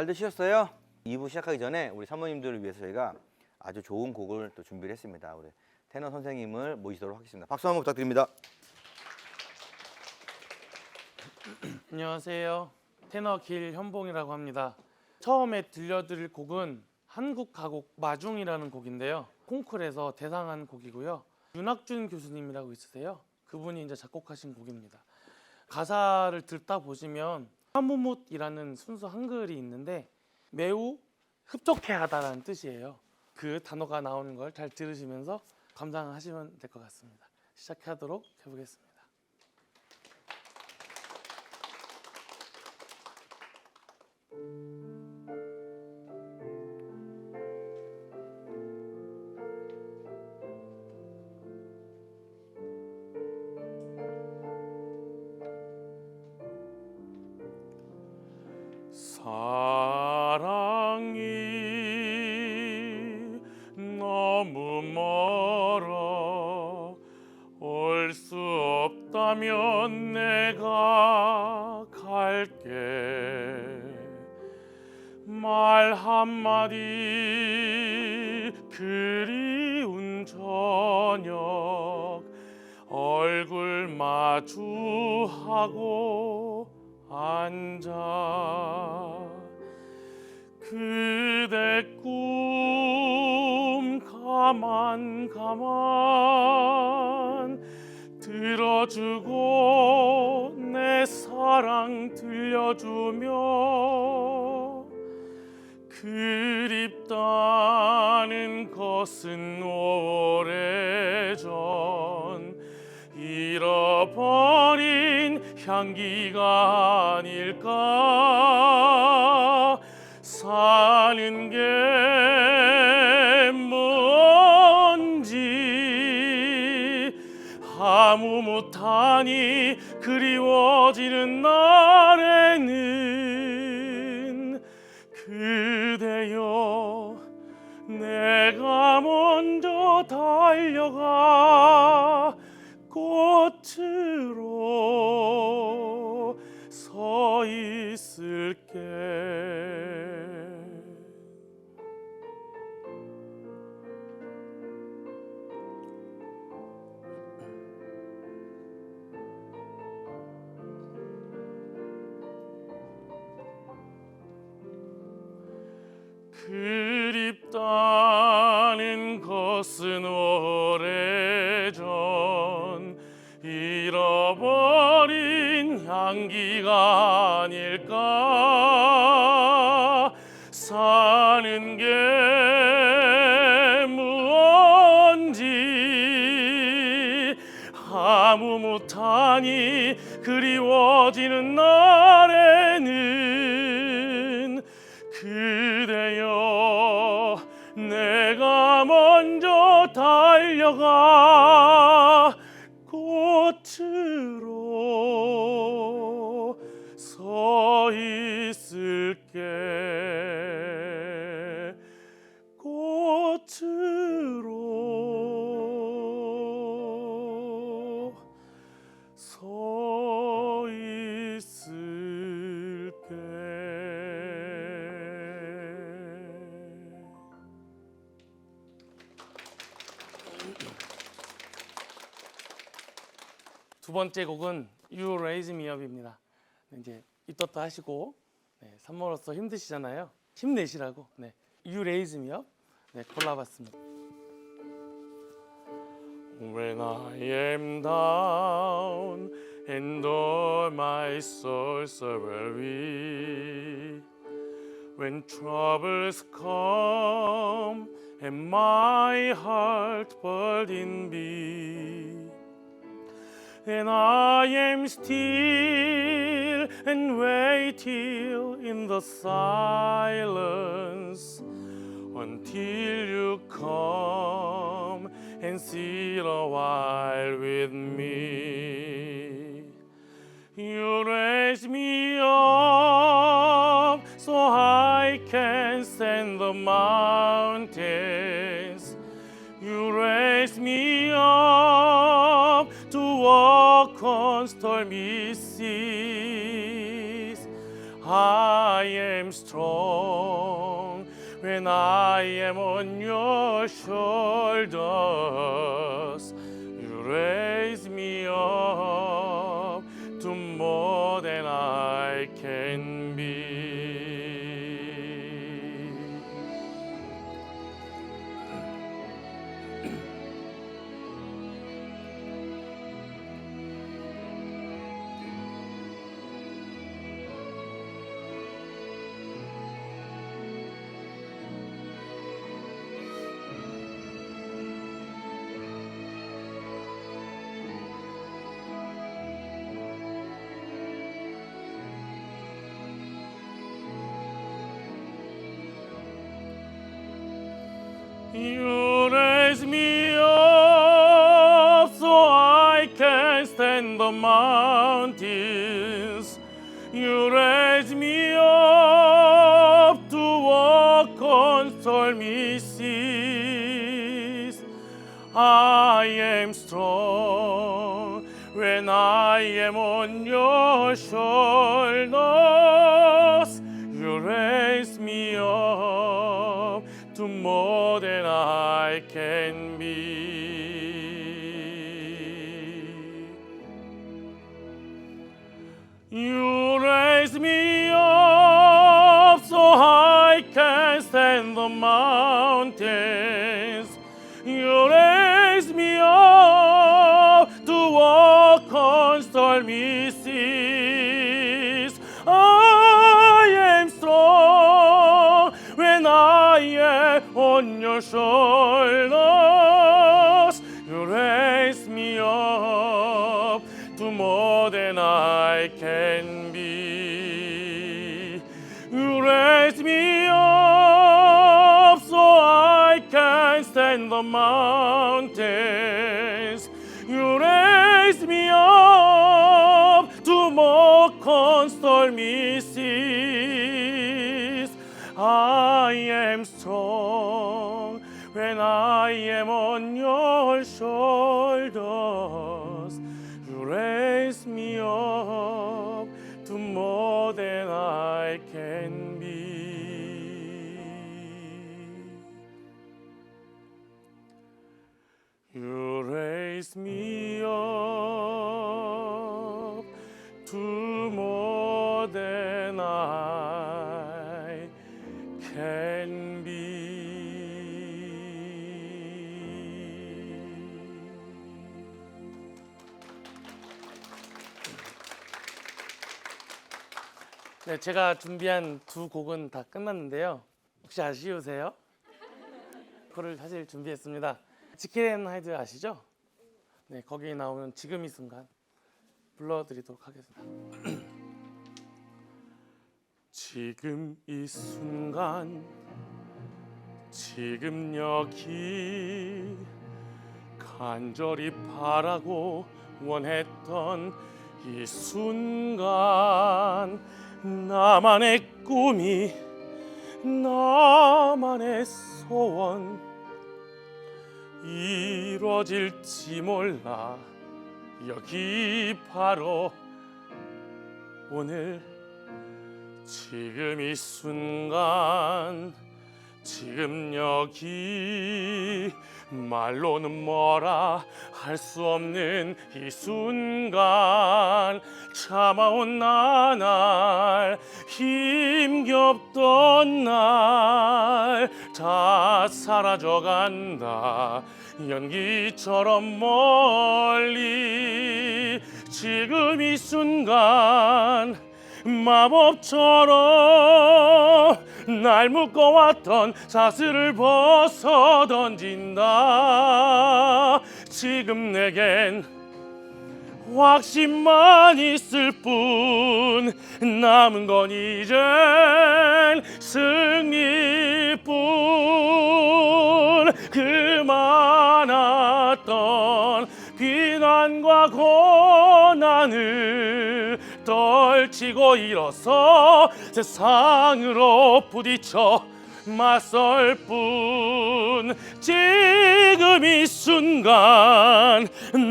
잘 드셨어요? 2부 시작하기 전에 우리 사모님들을 위해서 저희가 아주 좋은 곡을 또 준비를 했습니다. 우리 테너 선생님을 모시도록 하겠습니다. 박수 한번 부탁드립니다. 안녕하세요. 테너 길현봉이라고 합니다. 처음에 들려드릴 곡은 한국 가곡 마중이라는 곡인데요. 콩쿨에서 대상한 곡이고요. 윤학준 교수님이라고 있으세요. 그분이 이제 작곡하신 곡입니다. 가사를 듣다 보시면 하무뭇이라는 순수 한글이 있는데 매우 흡족해하다라는 뜻이에요. 그 단어가 나오는 걸 잘 들으시면서 감상하시면 될 것 같습니다. 시작하도록 해보겠습니다. 사랑이 너무 멀어 올 수 없다면 내가 갈게 말 한마디 그리운 저녁 얼굴 마주하고 앉아 그대 꿈 가만 들어주고 내 사랑 들려주며 그립다는 것은 오래전 잃어버린 향기가 아닐까 사는 게 뭔지 아무 못하니 그리워지는 날에는 그대여 내가 먼저 달려가 꽃으로 서 있을게. 그립다는 것은 오래전 잃어버린 향기가 아닐까 사는 게 무언지 아무 못하니 그리워지는 날에는 그대여 내가 먼저 달려가 꽃으로 서 있을게 꽃으로 서 있을게. 두 번째 곡은 You Raise Me Up입니다. 이제 입덧도 하시고 산모로서 힘드시잖아요. 힘내시라고 You Raise Me Up 골라봤습니다. When I am down and all my soul so weary, when troubles come and my heart burden be, and I am still and wait till in the silence until you come and sit a while with me. You raise me up so I can stand the mountains. You raise me up to walk on stormy seas. I am strong when I am on your shoulders. You raise me up to more than I can be. You raise me up so I can stand the mountains. You raise me up to walk on stormy seas. I am strong when I am on your shoulders. You raise me up to more than I can be. You raise me up so I can stand the mountains. You raise me up to walk on stormy seas. I am strong when I am on your shoulders. You raise me up to more than I can be. You raise me up so I can stand the mountains. You raise me up to walk on stormy seas. I am strong when I am on your shoulders. You raise me up to more than I can be. You raise me up to more than I can be. 네, 제가 준비한 두 곡은 다 끝났는데요. 혹시 아쉬우세요? 그거를 사실 준비했습니다. 지킬 앤 하이드 아시죠? 네, 거기에 나오는 지금 이 순간 불러드리도록 하겠습니다. 지금 이 순간, 지금 여기 간절히 바라고 원했던 이 순간, 나만의 꿈이, 나만의 소원 이루어질지 몰라. 여기 바로 오늘, 지금 이 순간, 지금 여기 말로는 뭐라 할 수 없는 이 순간, 참아온 나날, 힘겹던 날 다 사라져간다. 연기처럼 멀리 지금 이 순간, 마법처럼 날 묶어왔던 사슬을 벗어 던진다. 지금 내겐 확신만 있을 뿐, 남은 건 이젠 승리뿐. 그 많았던 비난과 고난을 떨치고 일어서 세상으로 부딪혀 맞설 뿐. 지금 이 순간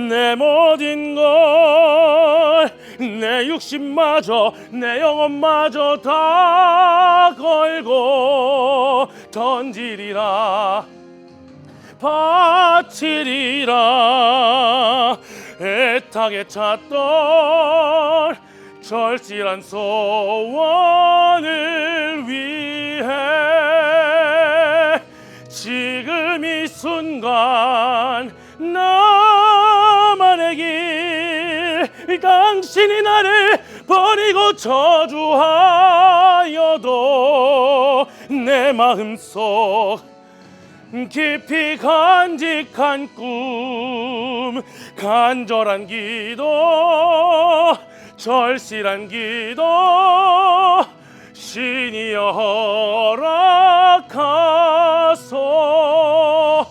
내 모든 걸 내 육신마저 내 영혼마저 다 걸고 던지리라 바치리라 애타게 찾던 절실한 소원을 위해 지금 이 순간 나만의 길 당신이 나를 버리고 저주하여도 내 마음속 깊이 간직한 꿈 간절한 기도 절실한 기도 신이여 허락하소서.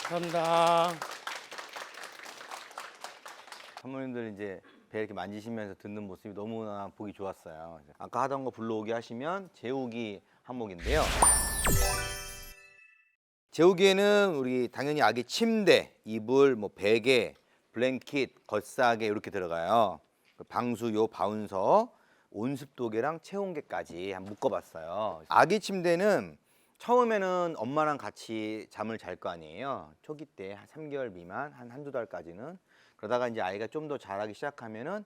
감사합니다. 사모님들 이제 배 이렇게 만지시면서 듣는 모습이 너무나 보기 좋았어요. 아까 하던 거 불러오기 하시면 재우기 항목인데요. 재우기에는 우리 당연히 아기 침대, 이불, 뭐 베개, 블랭킷, 겉싸개 이렇게 들어가요. 방수요, 바운서, 온습도계랑 체온계까지 한번 묶어봤어요. 아기 침대는 처음에는 엄마랑 같이 잠을 잘 거 아니에요. 초기 때 한 3개월 미만, 한두 달까지는. 그러다가 이제 아이가 좀 더 자라기 시작하면은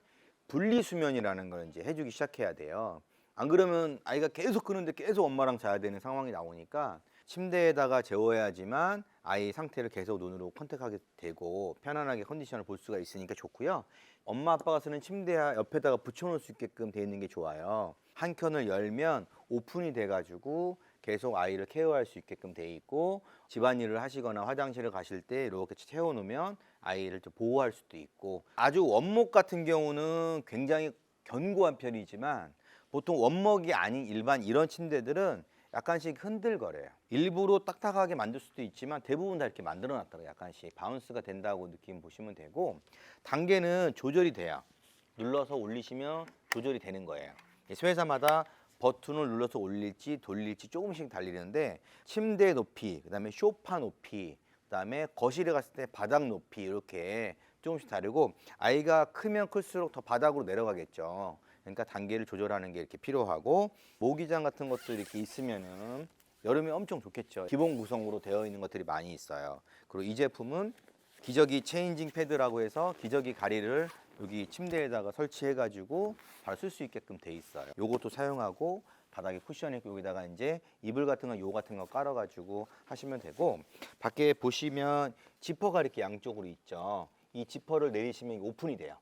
분리수면이라는 걸 이제 해주기 시작해야 돼요. 안 그러면 아이가 계속 그런데 계속 엄마랑 자야 되는 상황이 나오니까 침대에다가 재워야지만 아이 상태를 계속 눈으로 컨택하게 되고 편안하게 컨디션을 볼 수가 있으니까 좋고요. 엄마 아빠가 쓰는 침대 옆에다가 붙여놓을 수 있게끔 돼 있는 게 좋아요. 한 켠을 열면 오픈이 돼가지고 계속 아이를 케어할 수 있게끔 돼 있고 집안일을 하시거나 화장실을 가실 때 이렇게 채워놓으면 아이를 좀 보호할 수도 있고 아주 원목 같은 경우는 굉장히 견고한 편이지만 보통 원목이 아닌 일반 이런 침대들은 약간씩 흔들거려요. 일부러 딱딱하게 만들 수도 있지만 대부분 다 이렇게 만들어 놨다가 약간씩 바운스가 된다고 느낌 보시면 되고 단계는 조절이 돼요. 눌러서 올리시면 조절이 되는 거예요. 회사마다 버튼을 눌러서 올릴지 돌릴지 조금씩 달리는데 침대 높이, 그다음에 소파 높이, 그다음에 거실에 갔을 때 바닥 높이 이렇게 조금씩 다르고 아이가 크면 클수록 더 바닥으로 내려가겠죠. 그러니까 단계를 조절하는 게 이렇게 필요하고 모기장 같은 것도 이렇게 있으면은 여름에 엄청 좋겠죠. 기본 구성으로 되어 있는 것들이 많이 있어요. 그리고 이 제품은 기저귀 체인징 패드라고 해서 기저귀 가리를 여기 침대에다가 설치해 가지고 바로 쓸 수 있게끔 돼 있어요. 요것도 사용하고 바닥에 쿠션이 있고 여기다가 이제 이불 같은 거 요 같은 거 깔아 가지고 하시면 되고 밖에 보시면 지퍼가 이렇게 양쪽으로 있죠. 이 지퍼를 내리시면 오픈이 돼요.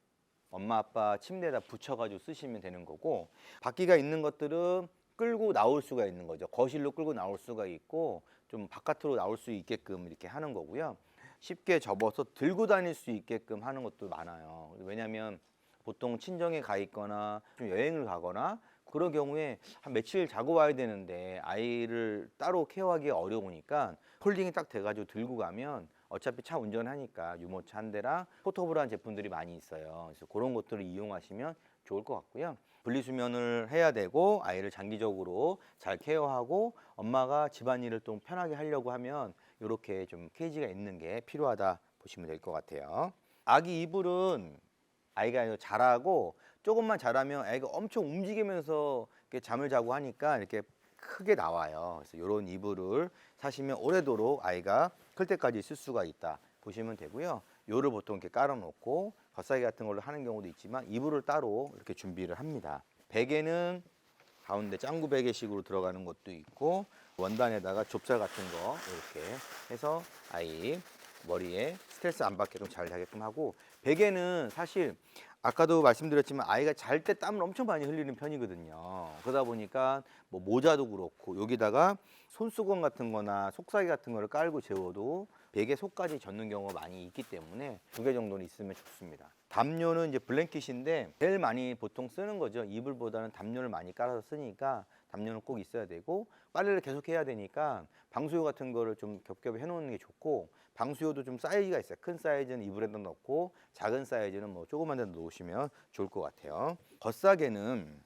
엄마 아빠 침대에다 붙여 가지고 쓰시면 되는 거고 바퀴가 있는 것들은 끌고 나올 수가 있는 거죠. 거실로 끌고 나올 수가 있고 좀 바깥으로 나올 수 있게끔 이렇게 하는 거고요. 쉽게 접어서 들고 다닐 수 있게끔 하는 것도 많아요. 왜냐하면 보통 친정에 가 있거나 좀 여행을 가거나 그런 경우에 한 며칠 자고 와야 되는데 아이를 따로 케어하기 어려우니까 폴딩이 딱 돼가지고 들고 가면 어차피 차 운전하니까 유모차 한 대랑 포터블한 제품들이 많이 있어요. 그래서 그런 것들을 이용하시면 좋을 것 같고요. 분리수면을 해야 되고 아이를 장기적으로 잘 케어하고 엄마가 집안일을 좀 편하게 하려고 하면 이렇게 좀 케이지가 있는 게 필요하다 보시면 될 것 같아요. 아기 이불은 아이가 자라고 조금만 자라면 아이가 엄청 움직이면서 이렇게 잠을 자고 하니까 이렇게 크게 나와요. 그래서 이런 이불을 사시면 오래도록 아이가 클 때까지 쓸 수가 있다 보시면 되고요. 요를 보통 이렇게 깔아놓고 겉사기 같은 걸로 하는 경우도 있지만 이불을 따로 이렇게 준비를 합니다. 베개는 가운데 짱구 베개식으로 들어가는 것도 있고 원단에다가 좁쌀 같은 거 이렇게 해서 아이 머리에 스트레스 안 받게끔 잘 자게끔 하고 베개는 사실 아까도 말씀드렸지만 아이가 잘 때 땀을 엄청 많이 흘리는 편이거든요. 그러다 보니까 뭐 모자도 그렇고 여기다가 손수건 같은 거나 속삭이 같은 거를 깔고 재워도 베개 속까지 젖는 경우가 많이 있기 때문에 2개 정도는 있으면 좋습니다. 담요는 이제 블랭킷인데 제일 많이 보통 쓰는 거죠. 이불보다는 담요를 많이 깔아서 쓰니까 담요는 꼭 있어야 되고 빨래를 계속 해야 되니까 방수요 같은 거를 좀 겹겹이 해놓는 게 좋고 방수요도 좀 사이즈가 있어요. 큰 사이즈는 이불에다 넣고 작은 사이즈는 뭐 조그만 데 놓으시면 좋을 것 같아요. 겉사계는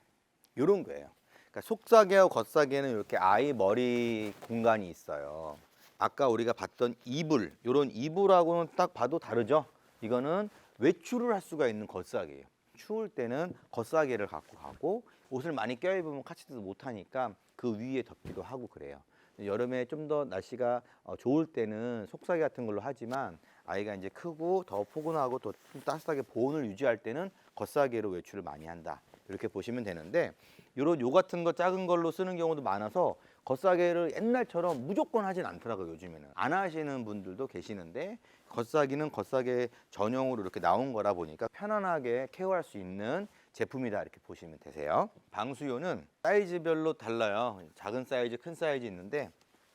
이런 거예요. 그러니까 속사계와 겉사계는 이렇게 아이 머리 공간이 있어요. 아까 우리가 봤던 이불, 이런 이불하고는 딱 봐도 다르죠. 이거는 외출을 할 수가 있는 겉사계예요. 추울 때는 겉사계를 갖고 가고 옷을 많이 껴입으면 카치도 못하니까 그 위에 덮기도 하고 그래요. 여름에 좀 더 날씨가 좋을 때는 속사계 같은 걸로 하지만 아이가 이제 크고 더 포근하고 더 좀 따뜻하게 보온을 유지할 때는 겉사계로 외출을 많이 한다. 이렇게 보시면 되는데 요런 요 같은 거 작은 걸로 쓰는 경우도 많아서 겉사계를 옛날처럼 무조건 하진 않더라고요. 요즘에는 안 하시는 분들도 계시는데 겉사기는 겉사계 전용으로 이렇게 나온 거라 보니까 편안하게 케어할 수 있는 제품이다 이렇게 보시면 되세요. 방수요는 사이즈별로 달라요. 작은 사이즈, 큰 사이즈 있는데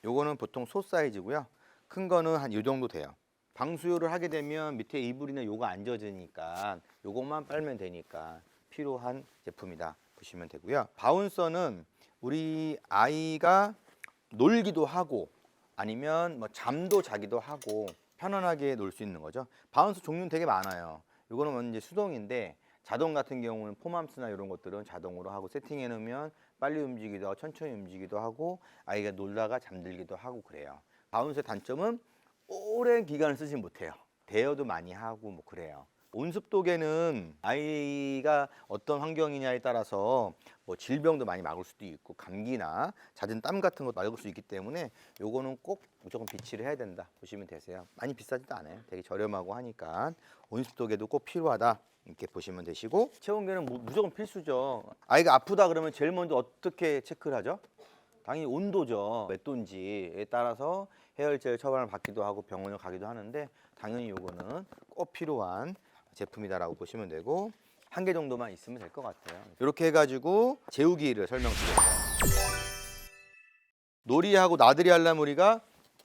요거는 보통 소 사이즈고요. 큰 거는 한 이 정도 돼요. 방수요를 하게 되면 밑에 이불이나 요거 안 젖으니까 요것만 빨면 되니까 필요한 제품이다 보시면 되고요. 바운서는 우리 아이가 놀기도 하고 아니면 뭐 잠도 자기도 하고 편안하게 놀 수 있는 거죠. 바운서 종류는 되게 많아요. 이거는 이제 수동인데 자동 같은 경우는 포맘스나 이런 것들은 자동으로 하고 세팅해 놓으면 빨리 움직이기도 하고 천천히 움직이기도 하고 아이가 놀다가 잠들기도 하고 그래요. 바운서의 단점은 오랜 기간을 쓰지 못해요. 대여도 많이 하고 뭐 그래요. 온습도계는 아이가 어떤 환경이냐에 따라서 뭐 질병도 많이 막을 수도 있고 감기나 잦은 땀 같은 거 막을 수 있기 때문에 요거는 꼭 무조건 비치를 해야 된다 보시면 되세요. 많이 비싸지도 않아요. 되게 저렴하고 하니까 온습도계도 꼭 필요하다 이렇게 보시면 되시고 체온계는 무조건 필수죠. 아이가 아프다 그러면 제일 먼저 어떻게 체크를 하죠? 당연히 온도죠. 몇 도인지에 따라서 해열제 처방을 받기도 하고 병원을 가기도 하는데 당연히 요거는 꼭 필요한 제품이다라고 보시면 되고 한 개 정도만 있으면 될 것 같아요. 이렇게 해가지고 재우기를 설명드릴게요. 놀이하고 나들이 하려면 우리가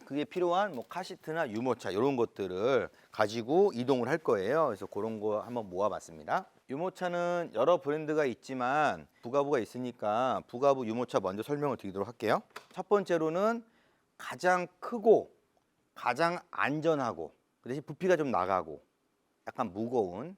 그게 필요한 뭐 카시트나 유모차 이런 것들을 가지고 이동을 할 거예요. 그래서 그런 거 한번 모아봤습니다. 유모차는 여러 브랜드가 있지만 부가부가 있으니까 부가부 유모차 먼저 설명을 드리도록 할게요. 첫 번째로는 가장 크고 가장 안전하고 그 대신 부피가 좀 나가고 약간 무거운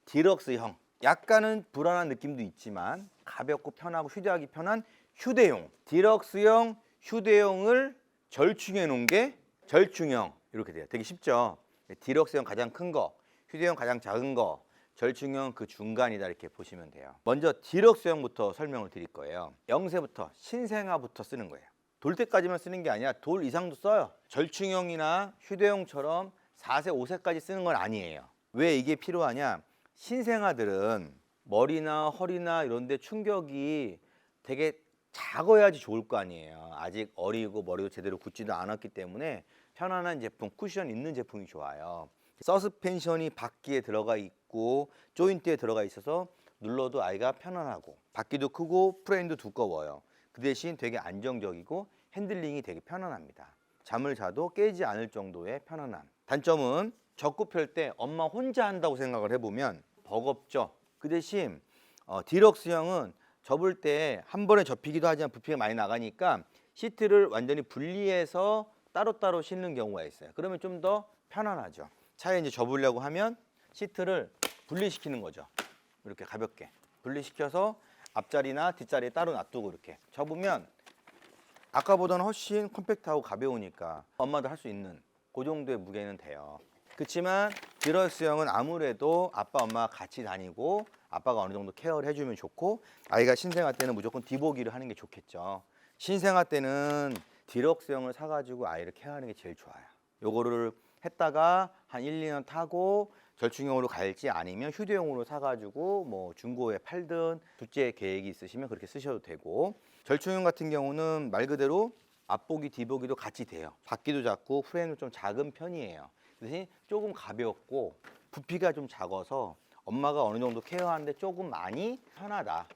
디럭스형, 약간은 불안한 느낌도 있지만 가볍고 편하고 휴대하기 편한 휴대용, 디럭스형 휴대용을 절충해 놓은 게 절충형 이렇게 돼요. 되게 쉽죠. 디럭스형 가장 큰 거, 휴대용 가장 작은 거, 절충형 그 중간이다 이렇게 보시면 돼요. 먼저 디럭스형부터 설명을 드릴 거예요. 0세부터 신생아부터 쓰는 거예요. 돌 때까지만 쓰는 게 아니라 돌 이상도 써요. 절충형이나 휴대용처럼 4세, 5세까지 쓰는 건 아니에요. 왜 이게 필요하냐? 신생아들은 머리나 허리나 이런 데 충격이 되게 작아야지 좋을 거 아니에요. 아직 어리고 머리도 제대로 굳지도 않았기 때문에 편안한 제품, 쿠션 있는 제품이 좋아요. 서스펜션이 바퀴에 들어가 있고 조인트에 들어가 있어서 눌러도 아이가 편안하고 바퀴도 크고 프레임도 두꺼워요. 그 대신 되게 안정적이고 핸들링이 되게 편안합니다. 잠을 자도 깨지 않을 정도의 편안함. 단점은 접고 펼 때 엄마 혼자 한다고 생각을 해보면 버겁죠. 그 대신 디럭스형은 접을 때 한 번에 접히기도 하지만 부피가 많이 나가니까 시트를 완전히 분리해서 따로따로 싣는 경우가 있어요. 그러면 좀 더 편안하죠. 차에 이제 접으려고 하면 시트를 분리시키는 거죠. 이렇게 가볍게 분리시켜서 앞자리나 뒷자리에 따로 놔두고 이렇게 접으면 아까보다는 훨씬 컴팩트하고 가벼우니까 엄마도 할 수 있는 그 정도의 무게는 돼요. 그렇지만 디럭스형은 아무래도 아빠 엄마가 같이 다니고 아빠가 어느 정도 케어를 해주면 좋고 아이가 신생아 때는 무조건 뒤보기를 하는 게 좋겠죠. 신생아 때는 디럭스형을 사가지고 아이를 케어하는 게 제일 좋아요. 요거를 했다가 한 1, 2년 타고 절충형으로 갈지 아니면 휴대용으로 사가지고 뭐 중고에 팔든 둘째 계획이 있으시면 그렇게 쓰셔도 되고 절충형 같은 경우는 말 그대로 앞보기 뒤보기도 같이 돼요. 바퀴도 작고 프레임도 좀 작은 편이에요. 대신 조금 가볍고 부피가 좀 작아서 엄마가 어느 정도 케어하는데 조금 많이 편하다.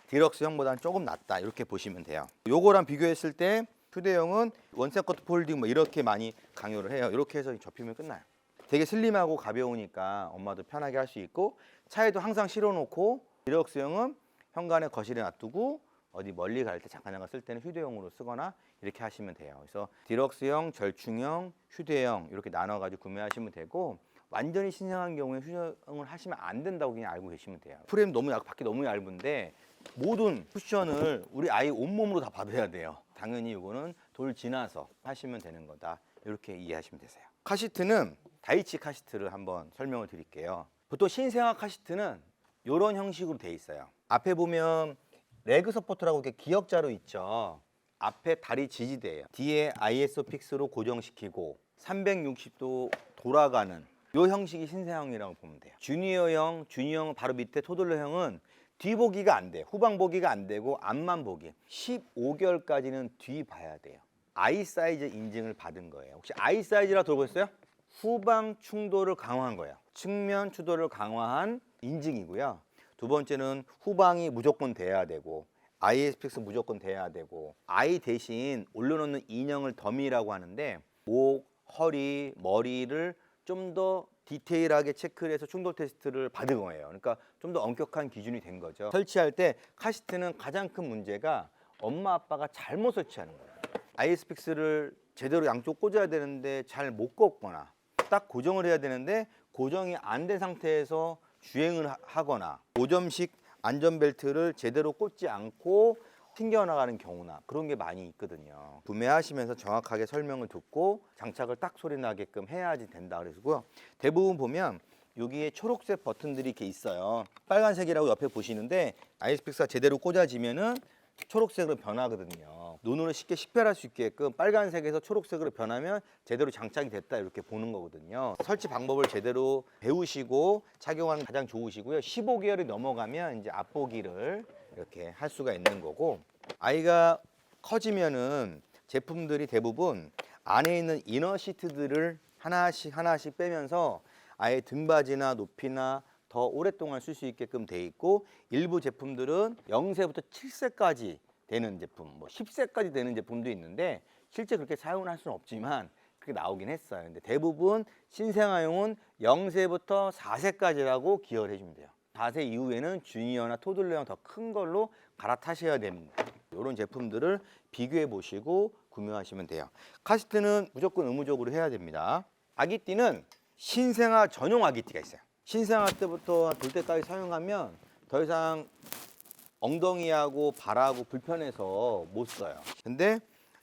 디럭스형보다는 조금 낫다 이렇게 보시면 돼요. 요거랑 비교했을 때 휴대용은 원세커트 폴딩 뭐 이렇게 많이 강요를 해요. 이렇게 해서 접히면 끝나요. 되게 슬림하고 가벼우니까 엄마도 편하게 할 수 있고 차에도 항상 실어놓고 디럭스형은 현관에 거실에 놔두고 어디 멀리 갈 때 잠깐 쓸 때는 휴대용으로 쓰거나 이렇게 하시면 돼요. 그래서 디럭스형, 절충형, 휴대형 이렇게 나눠가지고 구매하시면 되고 완전히 신생한 경우에 휴대용을 하시면 안 된다고 그냥 알고 계시면 돼요. 프레임 너무 밖에 너무 얇은데 모든 쿠션을 우리 아이 온몸으로 다 받아야 돼요. 당연히 이거는 돌 지나서 하시면 되는 거다. 이렇게 이해하시면 되세요. 카시트는 다이치 카시트를 한번 설명을 드릴게요. 보통 신생아 카시트는 이런 형식으로 돼 있어요. 앞에 보면 레그 서포터라고 이렇게 기역자로 있죠. 앞에 다리 지지대예요. 뒤에 ISO 픽스로 고정시키고 360도 돌아가는 이 형식이 신생아형이라고 보면 돼요. 주니어형, 주니어형 바로 밑에 토들러형은 뒤보기가 안 돼요. 후방 보기가 안 되고 앞만 보기. 15개월까지는 뒤 봐야 돼요. 아이 사이즈 인증을 받은 거예요. 혹시 아이 사이즈라고 들어보셨어요? 후방 충돌을 강화한 거예요. 측면 추돌을 강화한 인증이고요. 두 번째는 후방이 무조건 돼야 되고 ISPX 무조건 돼야 되고 아이 대신 올려놓는 인형을 더미라고 하는데 목, 허리, 머리를 좀 더 디테일하게 체크를 해서 충돌 테스트를 받은 거예요. 그러니까 좀 더 엄격한 기준이 된 거죠. 설치할 때 카시트는 가장 큰 문제가 엄마 아빠가 잘못 설치하는 거예요. ISPX를 제대로 양쪽 꽂아야 되는데 잘 못 꽂거나 딱 고정을 해야 되는데 고정이 안 된 상태에서 주행을 하거나 5점식 안전벨트를 제대로 꽂지 않고 튕겨나가는 경우나 그런 게 많이 있거든요. 구매하시면서 정확하게 설명을 듣고 장착을 딱 소리 나게끔 해야지 된다 그래서고요. 대부분 보면 여기에 초록색 버튼들이 이렇게 있어요. 빨간색이라고 옆에 보시는데 아이스픽스가 제대로 꽂아지면은 초록색으로 변하거든요. 눈으로 쉽게 식별할 수 있게끔 빨간색에서 초록색으로 변하면 제대로 장착이 됐다 이렇게 보는 거거든요. 설치 방법을 제대로 배우시고 착용하는 게 가장 좋으시고요. 15개월이 넘어가면 이제 앞보기를 이렇게 할 수가 있는 거고 아이가 커지면은 제품들이 대부분 안에 있는 이너 시트들을 하나씩 빼면서 아예 등받이나 높이나 더 오랫동안 쓸 수 있게끔 돼 있고 일부 제품들은 0세부터 7세까지 되는 제품, 뭐 10세까지 되는 제품도 있는데 실제 그렇게 사용을 할 수는 없지만 그렇게 나오긴 했어요. 근데 대부분 신생아용은 0세부터 4세까지라고 기여를 해주면 돼요. 4세 이후에는 주니어나 토들러형 더 큰 걸로 갈아타셔야 됩니다. 이런 제품들을 비교해 보시고 구매하시면 돼요. 카시트는 무조건 의무적으로 해야 됩니다. 아기띠는 신생아 전용 아기띠가 있어요. 신생아 때부터 돌 때까지 사용하면 더 이상 엉덩이하고 발하고 불편해서 못 써요. 근데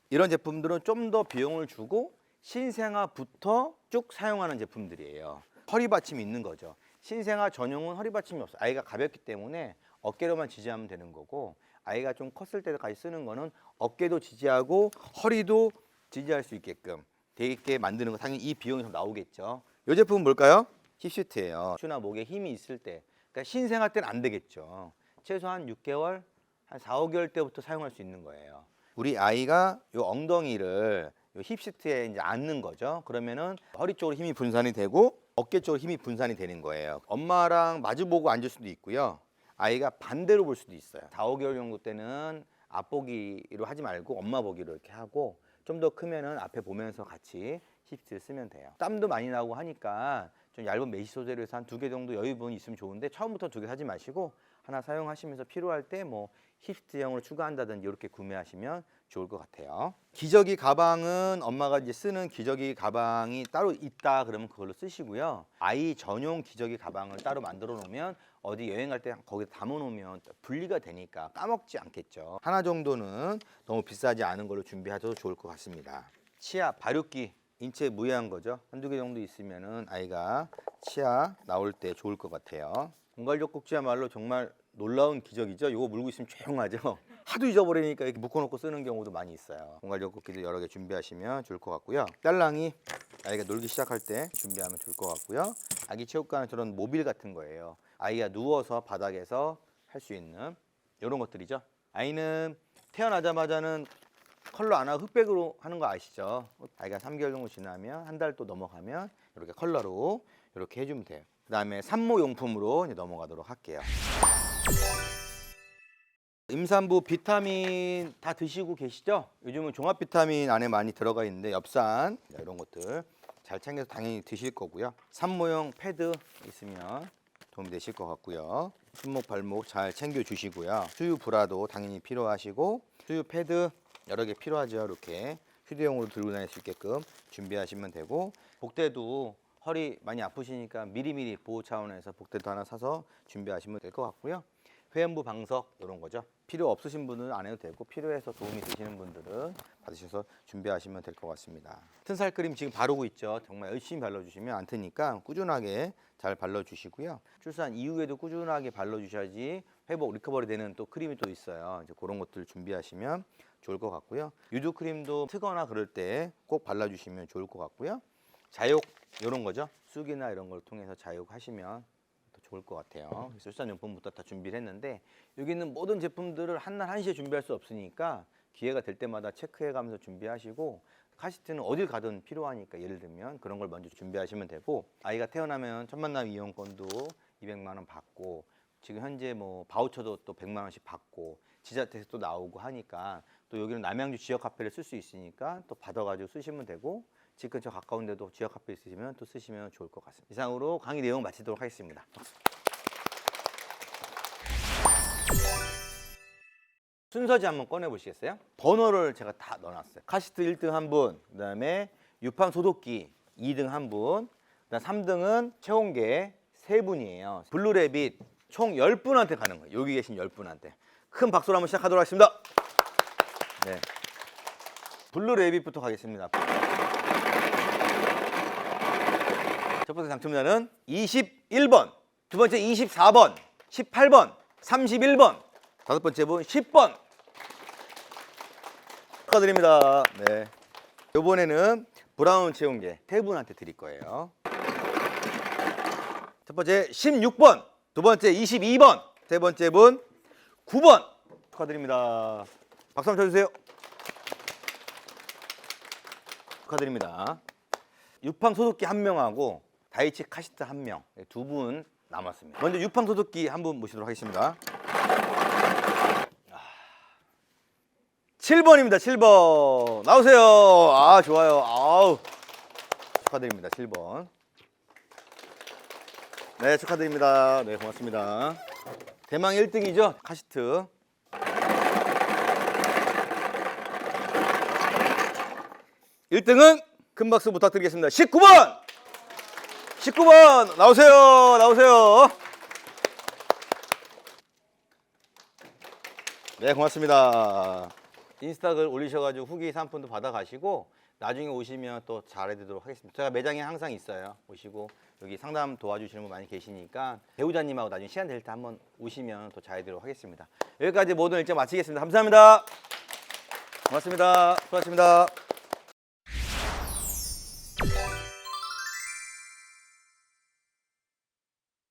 이런 제품들은 좀 더 비용을 주고 신생아부터 쭉 사용하는 제품들이에요. 허리 받침이 있는 거죠. 신생아 전용은 허리 받침이 없어요. 아이가 가볍기 때문에 어깨로만 지지하면 되는 거고 아이가 좀 컸을 때까지 쓰는 거는 어깨도 지지하고 허리도 지지할 수 있게끔 되어 있게 만드는 거 당연히 이 비용이 좀 나오겠죠. 이 제품은 뭘까요? 힙시트예요. 추나 목에 힘이 있을 때, 그러니까 신생아 때는 안 되겠죠. 최소한 6개월, 한 4, 5개월 때부터 사용할 수 있는 거예요. 우리 아이가 요 엉덩이를 요 힙시트에 이제 앉는 거죠. 그러면은 허리 쪽으로 힘이 분산이 되고 어깨 쪽으로 힘이 분산이 되는 거예요. 엄마랑 마주보고 앉을 수도 있고요. 아이가 반대로 볼 수도 있어요. 4, 5개월 정도 때는 앞보기로 하지 말고 엄마 보기로 이렇게 하고 좀 더 크면은 앞에 보면서 같이 힙시트를 쓰면 돼요. 땀도 많이 나고 하니까 좀 얇은 메쉬 소재로 해서 한 2개 정도 여유분이 있으면 좋은데 처음부터 2개 사지 마시고 하나 사용하시면서 필요할 때 뭐 힙시트형으로 추가한다든지 이렇게 구매하시면 좋을 것 같아요. 기저귀 가방은 엄마가 이제 쓰는 기저귀 가방이 따로 있다 그러면 그걸로 쓰시고요. 아이 전용 기저귀 가방을 따로 만들어 놓으면 어디 여행 갈 때 거기에 담아 놓으면 분리가 되니까 까먹지 않겠죠. 하나 정도는 너무 비싸지 않은 걸로 준비하셔도 좋을 것 같습니다. 치아 발육기 인체 무해한 거죠. 한두 개 정도 있으면은 아이가 치아 나올 때 좋을 것 같아요. 공갈젖꼭지야말로 정말 놀라운 기적이죠. 이거 물고 있으면 조용하죠. 하도 잊어버리니까 이렇게 묶어놓고 쓰는 경우도 많이 있어요. 공갈젖꼭지도 여러 개 준비하시면 좋을 것 같고요. 딸랑이 아이가 놀기 시작할 때 준비하면 좋을 것 같고요. 아기 체육관은 저런 모빌 같은 거예요. 아이가 누워서 바닥에서 할 수 있는 이런 것들이죠. 아이는 태어나자마자는 컬러 안 하고 흑백으로 하는 거 아시죠? 아이가 3개월 정도 지나면 한 달 또 넘어가면 이렇게 컬러로 이렇게 해주면 돼요. 그 다음에 산모 용품으로 이제 넘어가도록 할게요. 임산부 비타민 다 드시고 계시죠? 요즘은 종합 비타민 안에 많이 들어가 있는데 엽산 이런 것들 잘 챙겨서 당연히 드실 거고요. 산모용 패드 있으면 도움이 되실 것 같고요. 손목 발목 잘 챙겨 주시고요. 수유 브라도 당연히 필요하시고 수유 패드 여러 개 필요하죠. 이렇게 휴대용으로 들고 다닐 수 있게끔 준비하시면 되고 복대도 허리 많이 아프시니까 미리미리 보호 차원에서 복대도 하나 사서 준비하시면 될 것 같고요. 회원부 방석 이런 거죠. 필요 없으신 분은 안 해도 되고 필요해서 도움이 되시는 분들은 받으셔서 준비하시면 될 것 같습니다. 튼살 크림 지금 바르고 있죠. 정말 열심히 발라주시면 안 트니까 꾸준하게 잘 발라주시고요. 출산 이후에도 꾸준하게 발라주셔야지 회복 리커버리 되는 또 크림이 또 있어요. 이제 그런 것들 준비하시면 좋을 것 같고요. 유두 크림도 트거나 그럴 때 꼭 발라주시면 좋을 것 같고요. 자욕 이런 거죠. 쑥이나 이런 걸 통해서 자욕하시면 더 좋을 것 같아요. 출산용품부터 다 준비를 했는데 여기 있는 모든 제품들을 한날 한시에 준비할 수 없으니까 기회가 될 때마다 체크해가면서 준비하시고 카시트는 어딜 가든 필요하니까 예를 들면 그런 걸 먼저 준비하시면 되고 아이가 태어나면 첫 만남 이용권도 200만 원 받고 지금 현재 뭐 바우처도 또 100만 원씩 받고 지자체에서 또 나오고 하니까 또 여기는 남양주 지역 카페를 쓸 수 있으니까 또 받아가지고 쓰시면 되고 집 근처 가까운 데도 지역 카페 있으시면 또 쓰시면 좋을 것 같습니다. 이상으로 강의 내용 마치도록 하겠습니다. 순서지 한번 꺼내 보시겠어요? 번호를 제가 다 넣어놨어요. 카시트 1등 한 분, 그다음에 유팡 소독기 2등 한 분, 그다음 3등은 체온계 3분이에요. 블루래빗 총 10분한테 가는 거예요. 여기 계신 10분한테. 큰 박수로 한번 시작하도록 하겠습니다. 네. 블루래빗부터 가겠습니다. 첫 번째 당첨자는 21번, 두 번째 24번, 18번, 31번, 다섯 번째 분 10번 축하드립니다. 네. 이번에는 브라운 체온계 세 분한테 드릴 거예요. 첫 번째 16번, 두 번째 22번, 세 번째 분 9번 축하드립니다. 박수 한번 쳐주세요. 축하드립니다. 유팡 소독기 1명하고 다이치 카시트 1명, 두 분 남았습니다. 먼저 유팡 소독기 한 분 모시도록 하겠습니다. 7번입니다. 7번 나오세요. 아 좋아요. 아우 축하드립니다. 7번. 네 축하드립니다. 네 고맙습니다. 대망 1등이죠. 카시트. 1등은 큰 박수 부탁드리겠습니다. 19번. 19번 나오세요. 나오세요. 네 고맙습니다. 인스타글 올리셔가지고 후기 상품도 받아가시고 나중에 오시면 또 잘해드리도록 하겠습니다. 제가 매장에 항상 있어요. 오시고 여기 상담 도와주시는 분 많이 계시니까 배우자님하고 나중에 시간 될 때 한번 오시면 또 잘해드리도록 하겠습니다. 여기까지 모든 일정 마치겠습니다. 감사합니다. 고맙습니다. 수고하셨습니다.